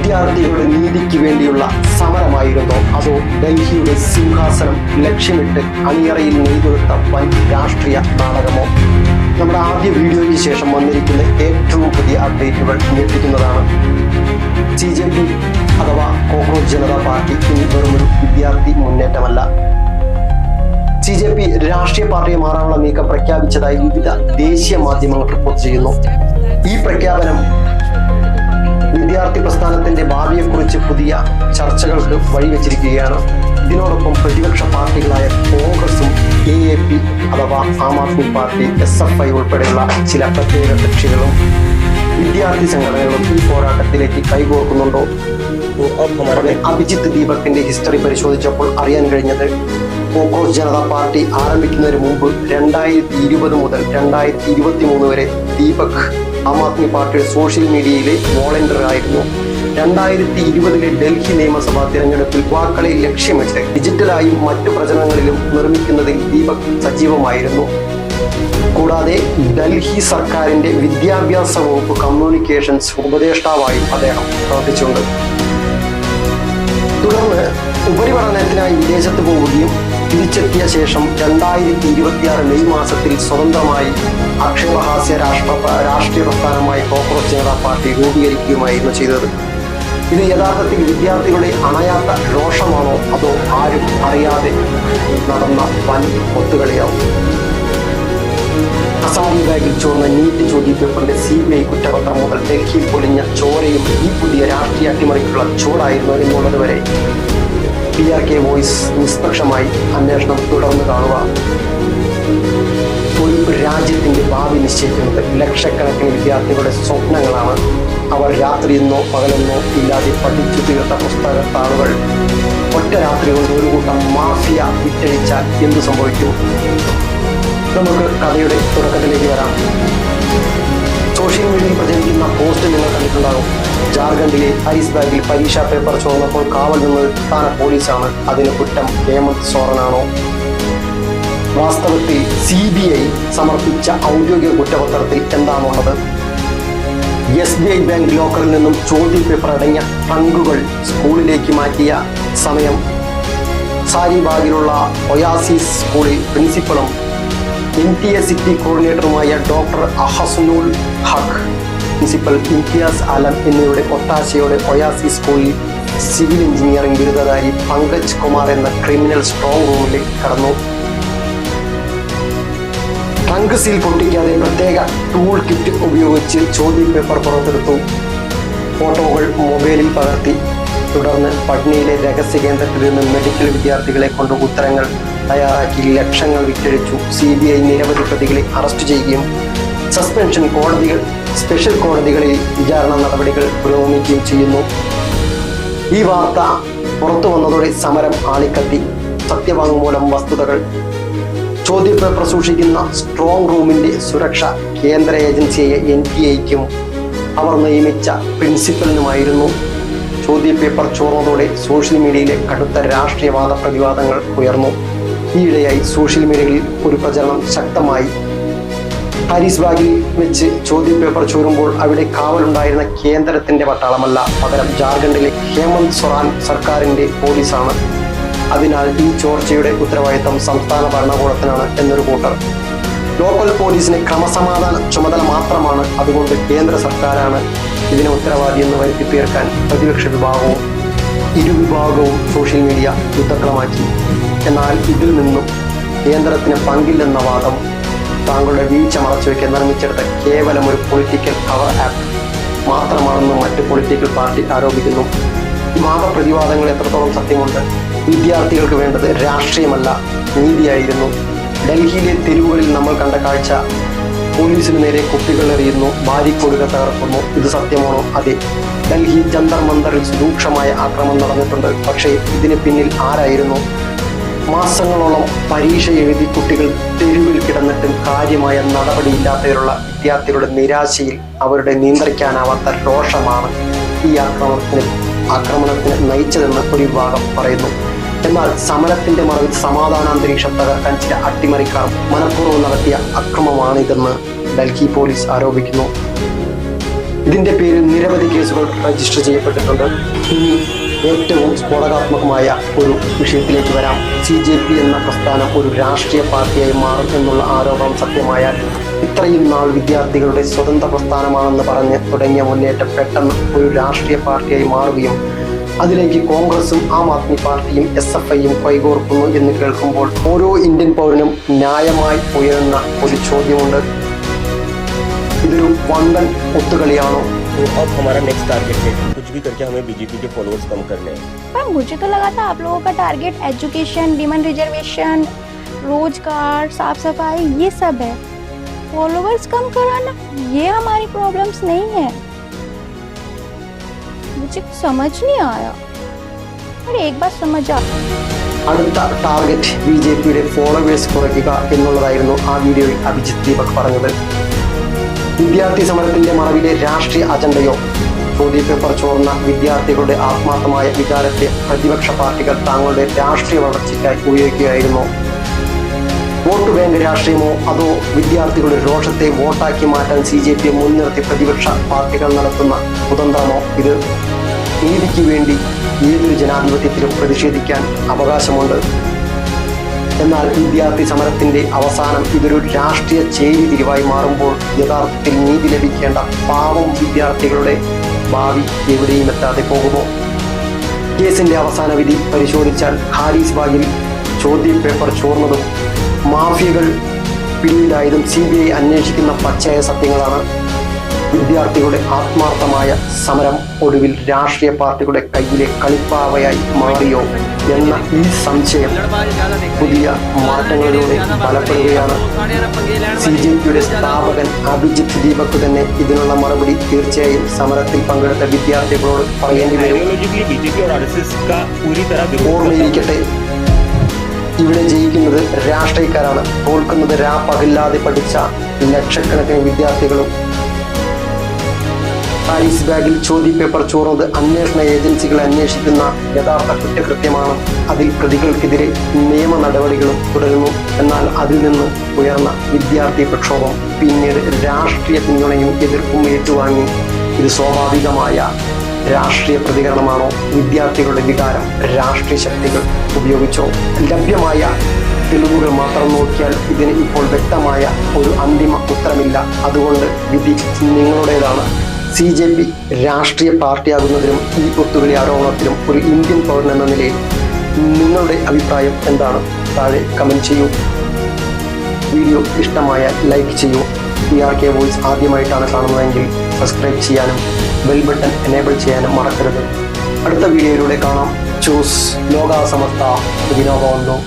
വിദ്യാർത്ഥികളുടെ നീതിക്ക് വേണ്ടിയുള്ള സമരമായിരുന്നോ അതോ ഡൽഹിയുടെ സിംഹാസനം ലക്ഷ്യമിട്ട് അണിയറയിൽ നെയ്തെടുത്ത വൻ രാഷ്ട്രീയ നാടകമോ? നമ്മുടെ ആദ്യ വീഡിയോയ്ക്ക് ശേഷം വന്നിരിക്കുന്ന ഏറ്റവും പുതിയ അപ്ഡേറ്റുകൾ ഞെട്ടിക്കുന്നതാണ്. CJP അഥവാ കോക്രോച്ച് ജനതാ പാർട്ടി ഇനി വെറുമൊരു വിദ്യാർത്ഥി മുന്നേറ്റമല്ല. CJP രാഷ്ട്രീയ പാർട്ടിയെ മാറാനുള്ള നീക്കം പ്രഖ്യാപിച്ചതായി വിവിധ ദേശീയ മാധ്യമങ്ങൾ റിപ്പോർട്ട് ചെയ്യുന്നു. ഈ പ്രഖ്യാപനം വിദ്യാർത്ഥി പ്രസ്ഥാനത്തിന്റെ ഭാവിയെക്കുറിച്ച് പുതിയ ചർച്ചകൾക്ക് വഴിവെച്ചിരിക്കുകയാണ്. ഇതിനോടൊപ്പം പ്രതിപക്ഷ പാർട്ടികളായ കോൺഗ്രസും AAP അഥവാ ആം ആദ്മി പാർട്ടി, SFI ഉൾപ്പെടെയുള്ള ചില പ്രത്യേക കക്ഷികളും വിദ്യാർത്ഥി സംഘടനകളും ഈ പോരാട്ടത്തിലേക്ക് കൈകോർക്കുന്നുണ്ടോ? അഭിജിത്ത് ദീപകിന്റെ ഹിസ്റ്ററി പരിശോധിച്ചപ്പോൾ അറിയാൻ കഴിഞ്ഞത് കോക്രോച്ച് ജനതാ പാർട്ടി ആരംഭിക്കുന്നതിന് മുമ്പ് 2020 മുതൽ 2023 വരെ ദീപക് ആം ആദ്മി പാർട്ടിയുടെ സോഷ്യൽ മീഡിയയിലെ വോളണ്ടിയർ ആയിരുന്നു. 2020 ഡൽഹി നിയമസഭാ തിരഞ്ഞെടുപ്പിൽ യുവാക്കളെ ലക്ഷ്യമിട്ട് ഡിജിറ്റലായും മറ്റു പ്രചരണങ്ങളിലും നിർമ്മിക്കുന്നതിൽ ദീപക് സജീവമായിരുന്നു. കൂടാതെ ഡൽഹി സർക്കാരിന്റെ വിദ്യാഭ്യാസ വകുപ്പ് കമ്മ്യൂണിക്കേഷൻസ് ഉപദേഷ്ടാവായും അദ്ദേഹം പ്രവർത്തിച്ചിട്ടുണ്ട്. തുടർന്ന് ഉപരിപഠനത്തിനായി വിദേശത്ത് പോവുകയും തിരിച്ചെത്തിയ ശേഷം 2026 മെയ് മാസത്തിൽ സ്വതന്ത്രമായി അക്ഷരഹാസ്യ രാഷ്ട്രീയ പ്രസ്ഥാനമായി കോക്രോച്ച് ജനതാ പാർട്ടി രൂപീകരിക്കുകയുമായിരുന്നു ചെയ്തത്. ഇത് യഥാർത്ഥത്തിൽ വിദ്യാർത്ഥികളുടെ അണയാത്ത രോഷമാണോ അതോ ആരും അറിയാതെ നടന്ന വൻ ഒത്തുകളിയാവും? അസാരി ബാഗിൽ ചോർന്ന നീറ്റ് ചോദ്യപേപ്പറിന്റെ CBI കുറ്റപത്രം മുതൽ ഡൽഹിയിൽ പൊലിഞ്ഞ ചോരയും ഈ പുതിയ രാഷ്ട്രീയ അട്ടിമറിക്കുള്ള ചൂടായിരുന്നു എന്നുള്ളത് വരെ PRK വോയിസ് നിഷ്പക്ഷമായി അന്വേഷണം തുടർന്ന് കാണുക. ഒരു രാജ്യത്തിന്റെ ഭാവി നിശ്ചയിക്കുന്നത് ലക്ഷക്കണക്കിന് വിദ്യാർത്ഥികളുടെ സ്വപ്നങ്ങളാണ്. അവർ രാത്രിയെന്നോ പകലെന്നോ ഇല്ലാതെ പഠിച്ചു തീർത്ത പുസ്തകത്താളുകൾ ഒറ്റ രാത്രി കൊണ്ട് ഒരു കൂട്ടം മാഫിയ വിറ്റഴിച്ചാൽ എന്തു സംഭവിക്കും? നമുക്ക് കഥയുടെ തുടക്കത്തിലേക്ക് വരാം. സോഷ്യൽ മീഡിയയിൽ പ്രചരിക്കുന്ന പോസ്റ്റ് നിങ്ങൾ കണ്ടിട്ടുണ്ടാകും. ജാർഖണ്ഡിലെ ഐസ് ബാഗിൽ പരീക്ഷാ പേപ്പർ ചോർന്നപ്പോൾ കാവൽ നിന്നത് സംസ്ഥാന പോലീസാണ്. അതിന് കുറ്റം ഹേമന്ത് സോറനാണോ? വാസ്തവത്തിൽ CBI സമർപ്പിച്ച ഔദ്യോഗിക കുറ്റപത്രത്തിൽ എന്താണുള്ളത്? SBI ബാങ്ക് ലോക്കറിൽ നിന്നും ചോദ്യ പേപ്പർ അടങ്ങിയ ട്രങ്കുകൾ സ്കൂളിലേക്ക് മാറ്റിയ സമയം സാരിബാഗിലുള്ള ഒയാസിസ് സ്കൂളിൽ പ്രിൻസിപ്പളും NTA സിറ്റി കോർഡിനേറ്ററുമായ ഡോക്ടർ അഹസനുൽ ഹഖ്, പ്രിൻസിപ്പൽ ഇംതിയാസ് ആലം എന്നിവരുടെ ഒത്താശയോടെ ഒയാസിസ് സ്കൂളിൽ സിവിൽ എഞ്ചിനീയറിംഗ് ബിരുദധാരി പങ്കജ് കുമാർ എന്ന ക്രിമിനൽ സ്ട്രോങ് റൂമിലേക്ക് കടന്നു. ട്രങ്ക് സീൽ പൊട്ടിക്കാതെ പ്രത്യേക ടൂൾ കിറ്റ് ഉപയോഗിച്ച് ചോദ്യ പേപ്പർ പുറത്തെടുത്തു. ഫോട്ടോകൾ മൊബൈലിൽ പകർത്തി. തുടർന്ന് പട്നയിലെ രഹസ്യ കേന്ദ്രത്തിൽ നിന്ന് മെഡിക്കൽ വിദ്യാർത്ഥികളെ കൊണ്ട് ഉത്തരങ്ങൾ തയ്യാറാക്കി ലക്ഷങ്ങൾ വിറ്റഴിച്ചു. CBI നിരവധി പ്രതികളെ അറസ്റ്റ് ചെയ്യുകയും സസ്പെൻഷൻ കോടതികൾ, സ്പെഷ്യൽ കോടതികളിൽ വിചാരണ നടപടികൾ പുരോഗമിക്കുകയും ചെയ്യുന്നു. ഈ വാർത്ത പുറത്തു വന്നതോടെ സമരം ആളിക്കത്തി. സത്യവാങ്മൂലം, വസ്തുതകൾ. ചോദ്യപേപ്പർ സൂക്ഷിക്കുന്ന സ്ട്രോങ് റൂമിന്റെ സുരക്ഷ കേന്ദ്ര ഏജൻസിയായ NTA-ക്കും അവർ നിയമിച്ച പ്രിൻസിപ്പലിനുമായിരുന്നു. ചോദ്യപേപ്പർ ചോർന്നതോടെ സോഷ്യൽ മീഡിയയിലെ കടുത്ത രാഷ്ട്രീയ വാദപ്രതിവാദങ്ങൾ ഉയർന്നു. ഈയിടെയായി സോഷ്യൽ മീഡിയയിൽ ഒരു പ്രചരണം ശക്തമായി. ഹാരിസ് ബാഗിൽ വെച്ച് ചോദ്യപേപ്പർ ചോരുമ്പോൾ അവിടെ കാവലുണ്ടായിരുന്ന കേന്ദ്രത്തിന്റെ പട്ടാളമല്ല, പകരം ജാർഖണ്ഡിലെ ഹേമന്ത് സോറൻ സർക്കാരിന്റെ പോലീസാണ്. അതിനാൽ ഈ ചോർച്ചയുടെ ഉത്തരവാദിത്തം സംസ്ഥാന ഭരണകൂടത്തിനാണ് എന്നൊരു കൂട്ടർ. ലോക്കൽ പോലീസിന് ക്രമസമാധാന ചുമതല മാത്രമാണ്, അതുകൊണ്ട് കേന്ദ്ര സർക്കാരാണ് ഇതിന് ഉത്തരവാദി എന്ന് വരുത്തി തീർക്കാൻ പ്രതിപക്ഷ വിഭാഗവും ഇരുവിഭാഗവും സോഷ്യൽ മീഡിയ യുദ്ധക്കളമാക്കി. എന്നാൽ ഇതിൽ നിന്നും കേന്ദ്രത്തിന് പങ്കില്ലെന്ന വാദം താങ്കളുടെ വീഴ്ച മറച്ചുവെക്കാൻ നിർമ്മിച്ചെടുത്ത കേവലം ഒരു പൊളിറ്റിക്കൽ കവർ ആപ്പ് മാത്രമാണെന്ന് മറ്റ് പൊളിറ്റിക്കൽ പാർട്ടി ആരോപിക്കുന്നു. ഈ വാദപ്രതിവാദങ്ങൾ എത്രത്തോളം സത്യമുണ്ട്? വിദ്യാർത്ഥികൾക്ക് വേണ്ടത് രാഷ്ട്രീയമല്ല, നീതിയായിരുന്നു. ഡൽഹിയിലെ തെരുവുകളിൽ നമ്മൾ കണ്ട കാഴ്ച, പോലീസിന് നേരെ കുപ്പികൾ എറിയുന്നു, ഭാര്യക്കൊടുക തകർക്കുന്നു. ഇത് സത്യമാണോ? അതെ. ഡൽഹി ജന്തർ മന്ദറിൽ രൂക്ഷമായ ആക്രമണം നടന്നിട്ടുണ്ട്. പക്ഷേ ഇതിന് പിന്നിൽ ആരായിരുന്നു? മാസങ്ങളോളം പരീക്ഷ എഴുതി കുട്ടികൾ തെരുവിൽ കിടന്നിട്ടും കാര്യമായ നടപടിയില്ലാത്തവരുള്ള വിദ്യാർത്ഥികളുടെ നിരാശയിൽ അവരുടെ നിയന്ത്രിക്കാനാവാത്ത രോഷമാണ് ഈ ആക്രമണത്തിന് നയിച്ചതെന്ന് ഒരു വിഭാഗം പറയുന്നു. എന്നാൽ സമരത്തിന്റെ മറവിൽ സമാധാനാന്തരീക്ഷം തകർക്കാൻ ചില അട്ടിമറിക്കാർ മനഃപൂർവ്വം നടത്തിയ അക്രമമാണിതെന്ന് ഡൽഹി പോലീസ് ആരോപിക്കുന്നു. ഇതിന്റെ പേരിൽ നിരവധി കേസുകൾ രജിസ്റ്റർ ചെയ്യപ്പെട്ടിട്ടുണ്ട്. ഇനി ഏറ്റവും സ്ഫോടകാത്മകമായ ഒരു വിഷയത്തിലേക്ക് വരാം. CJP എന്ന പ്രസ്ഥാനം ഒരു രാഷ്ട്രീയ പാർട്ടിയായി മാറും എന്നുള്ള ആരോപണം സത്യമായാൽ ഇത്രയും നാൾ വിദ്യാർത്ഥികളുടെ സ്വതന്ത്ര പ്രസ്ഥാനമാണെന്ന് പറഞ്ഞ് തുടങ്ങിയ മുന്നേറ്റം പെട്ടെന്ന് ഒരു രാഷ്ട്രീയ പാർട്ടിയായി മാറുകയും അതിലേക്ക് കോൺഗ്രസും ആം ആദ്മി പാർട്ടിയും SFIയും കൈകോർക്കുന്നു എന്ന് കേൾക്കുമ്പോൾ ഓരോ ഇന്ത്യൻ പൗരനും ന്യായമായി ഉയരുന്ന ഒരു ചോദ്യമുണ്ട്. ഇതൊരു വമ്പൻ ഒത്തുകളിയാണോ? अब हमारा नेक्स्ट टारगेट है कुछ भी करके हमें बीजेपी के फॉलोअर्स कम करने हैं। पर मुझे तो लगा था आप लोगों का टारगेट एजुकेशन, विमेन रिजर्वेशन, रोजगार, साफ सफाई ये सब है। फॉलोअर्स कम कराना ये हमारी प्रॉब्लम्स नहीं है। मुझे समझ नहीं आया, पर एक बात समझ आ। അടുത്ത ടാർഗറ്റ് BJPയുടെ ഫോളോവേഴ്സ് കുറയ്ക്കുക എന്നുള്ളതായിരുന്നു ആ വീഡിയോയിൽ അഭിജിത്ത് ദീപക് പറഞ്ഞത്. വിദ്യാർത്ഥി സമരത്തിന്റെ മറവിലെ രാഷ്ട്രീയ അജണ്ടയോ? ചോദ്യപേപ്പർ ചോർന്ന വിദ്യാർത്ഥികളുടെ ആത്മാർത്ഥമായ വികാരത്തെ പ്രതിപക്ഷ പാർട്ടികൾ തങ്ങളുടെ രാഷ്ട്രീയ വളർച്ചയ്ക്കായി ഉപയോഗിക്കുകയായിരുന്നു. വോട്ട് ബാങ്ക് രാഷ്ട്രീയമോ അതോ വിദ്യാർത്ഥികളുടെ രോഷത്തെ വോട്ടാക്കി മാറ്റാൻ CJP മുൻനിർത്തി പ്രതിപക്ഷ പാർട്ടികൾ നടത്തുന്ന കുതന്ത്രമോ? ഇത് നീതിക്ക് വേണ്ടി ഏതൊരു ജനാധിപത്യത്തിലും പ്രതിഷേധിക്കാൻ അവകാശമുണ്ട്. എന്നാൽ വിദ്യാർത്ഥി സമരത്തിന്റെ അവസാനം ഇതൊരു രാഷ്ട്രീയ ചേരിതിരിവായി മാറുമ്പോൾ യഥാർത്ഥത്തിൽ നീതി ലഭിക്കേണ്ട പാവം വിദ്യാർത്ഥികളുടെ ഭാവി എവിടെയും എത്താതെ പോകുമോ? കേസിന്റെ അവസാന വിധി പരിശോധിച്ചാൽ ഹാരിസ് ബാഗിൽ ചോദ്യപേപ്പർ ചോർന്നതും മാഫിയകൾ പിടിയിലായതും CBI അന്വേഷിക്കുന്ന പച്ചയായ സത്യങ്ങളാണ്. വിദ്യാർത്ഥികളുടെ ആത്മാർത്ഥമായ സമരം ഒടുവിൽ രാഷ്ട്രീയ പാർട്ടികളുടെ കയ്യിലെ കളിപ്പാവയായി മാറിയോ എന്ന ഈ സംശയം പുതിയ മാറ്റങ്ങളിലൂടെ ബലപ്പെടുകയാണ്. CJPയുടെ സ്ഥാപകൻ അഭിജിത്ത് ദീപക് തന്നെ ഇതിനുള്ള മറുപടി തീർച്ചയായും സമരത്തിൽ പങ്കെടുത്ത വിദ്യാർത്ഥികളോട് പറയേണ്ടി വരും. ഓർമ്മയിരിക്കട്ടെ, ഇവിടെ ജയിക്കുന്നത് രാഷ്ട്രീയക്കാരാണ്, തോൽക്കുന്നത് പകലില്ലാതെ പഠിച്ച ലക്ഷക്കണക്കിന് വിദ്യാർത്ഥികളും. ഹാരിസ് ബാഗിൽ ചോദ്യപേപ്പർ ചോർന്നത് അന്വേഷണ ഏജൻസികളെ അന്വേഷിക്കുന്ന യഥാർത്ഥ കുറ്റകൃത്യമാണ്. അതിൽ പ്രതികൾക്കെതിരെ നിയമ നടപടികളും തുടരുന്നു. എന്നാൽ അതിൽ നിന്ന് ഉയർന്ന വിദ്യാർത്ഥി പ്രക്ഷോഭം പിന്നീട് രാഷ്ട്രീയ പിന്തുണയും എതിർപ്പും ഏറ്റുവാങ്ങി. ഇത് സ്വാഭാവികമായ രാഷ്ട്രീയ പ്രതികരണമാണോ? വിദ്യാർത്ഥികളുടെ വികാരം രാഷ്ട്രീയ ശക്തികൾ ഉപയോഗിച്ചോ? ലഭ്യമായ തെളിവുകൾ മാത്രം നോക്കിയാൽ ഇതിന് ഇപ്പോൾ വ്യക്തമായ ഒരു അന്തിമ ഉത്തരമില്ല. അതുകൊണ്ട് വിധി നിങ്ങളുടേതാണ്. CJP രാഷ്ട്രീയ പാർട്ടിയാകുന്നതിലും ഈ ഒത്തുകളി ആരോപണത്തിലും ഒരു ഇന്ത്യൻ പൗരൻ എന്ന നിലയിൽ നിങ്ങളുടെ അഭിപ്രായം എന്താണ്? താഴെ കമന്റ് ചെയ്യൂ. വീഡിയോ ഇഷ്ടമായാൽ ലൈക്ക് ചെയ്യൂ. PRK വോയിസ് ആദ്യമായിട്ടാണ് കാണുന്നതെങ്കിൽ സബ്സ്ക്രൈബ് ചെയ്യാനും ബെൽ ബട്ടൺ എനേബിൾ ചെയ്യാനും മറക്കരുത്. അടുത്ത വീഡിയോയിലൂടെ കാണാം. ചൂസ് ലോകാ സമസ്ത സുഖിനോ ഭവന്തു.